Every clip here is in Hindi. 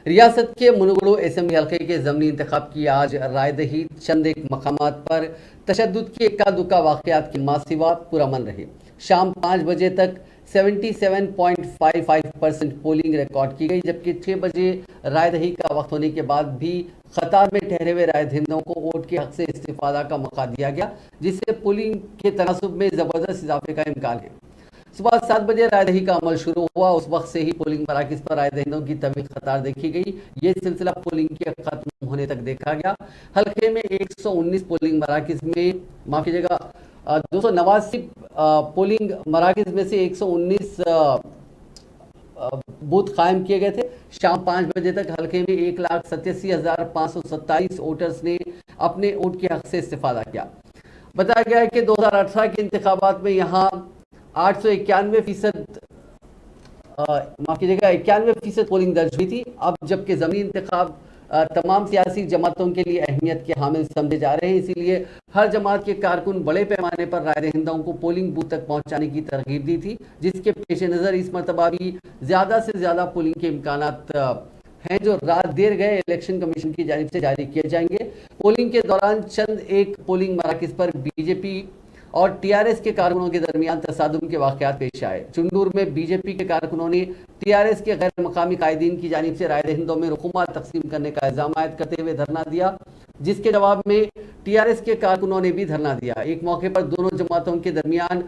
रियासत के मुनगुरु असेंबली हल्के के ज़मीनी इंतखाब की आज रायदही चंद एक मकामात पर तशद्दुद की इक्का दुक्का वाक़यात के मासिवा पुरअमन रहे। शाम 5 बजे तक 77.55% पोलिंग रिकॉर्ड की गई, जबकि 6 बजे रायदही का वक्त होने के बाद भी कतार में ठहरे हुए राय दहिंदों को वोट के हक से इस्तिफादा का मौका दिया गया, जिससे पोलिंग के तनासुब में ज़बरदस्त इजाफे का इम्कान है। सुबह 7 बजे रायदही का अमल शुरू हुआ। उस वक्त से ही पोलिंग मराकज पर राय दहिंदों की तवील कतार देखी गई। ये सिलसिला पोलिंग के खत्म होने तक देखा गया। हल्के में 119 पोलिंग मराकज में माफ कीजिएगा 289 पोलिंग मराकज में से 119 बूथ कायम किए गए थे। शाम 5 बजे तक हल्के में 1,87,527 वोटर्स ने अपने वोट के हक से इस्तेफादा किया। बताया गया है कि 2018 के इंतखाबात में यहाँ 891% माफ कीजिएगा 91% पोलिंग दर्ज हुई थी। अब जबकि ज़मीनी इंतखाब तमाम सियासी जमातों के लिए अहमियत के हामिल समझे जा रहे हैं, इसीलिए हर जमात के कारकुन बड़े पैमाने पर राय दहिंदों को पोलिंग बूथ तक पहुंचाने की तरगीब दी थी, जिसके पेश नज़र इस मरतबा भी ज़्यादा से ज़्यादा पोलिंग के इम्कानात हैं जो रात देर गए इलेक्शन कमीशन की जानिब से जारी किए जाएंगे। पोलिंग के दौरान चंद एक पोलिंग मराकज पर बीजेपी और टीआरएस के कारकुनों के दरमियान तसादुम के वाक़यात पेश आए। चुंडूर में बीजेपी के कारकुनों ने टीआरएस के गैर मकामी कायदीन की जानिब से राय दहिंदों में रुकूमत तकसीम करने का इल्जाम आयद करते हुए धरना दिया, जिसके जवाब में टीआरएस के कारकुनों ने भी धरना दिया। एक मौके पर दोनों जमातों के दरमियान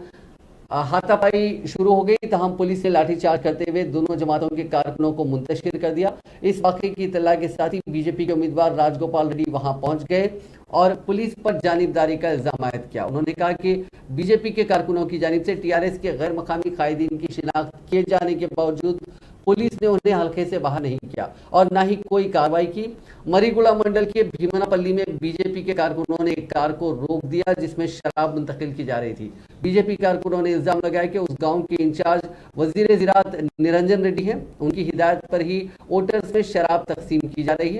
हाथापाई शुरू हो गई, तहम पुलिस ने लाठीचार्ज करते हुए दोनों जमातों के कारकुनों को मुंतशिर कर दिया। इस वाक़े की इत्तला के साथ ही बीजेपी के उम्मीदवार राजगोपाल रेड्डी वहां पहुंच गए और पुलिस पर जानिबदारी का इल्जाम आयद किया। उन्होंने कहा कि बीजेपी के कारकुनों की जानिब से टीआरएस के गैर मकामी कायदीन की शिनाख्त किए जाने के बावजूद पुलिस ने उन्हें हल्के से बाहर नहीं किया और न ही कोई कार्रवाई की। मरीगुड़ा मंडल के भीमनापल्ली में बीजेपी के कारकुनों ने एक कार को रोक दिया जिसमें शराब मुंतकिल की जा रही थी। बीजेपी कारकुनों ने इल्जाम लगाया कि उस गांव के इंचार्ज वजीर ज़राअत निरंजन रेड्डी हैं, उनकी हिदायत पर ही वोटर्स में शराब तकसीम की जा रही है।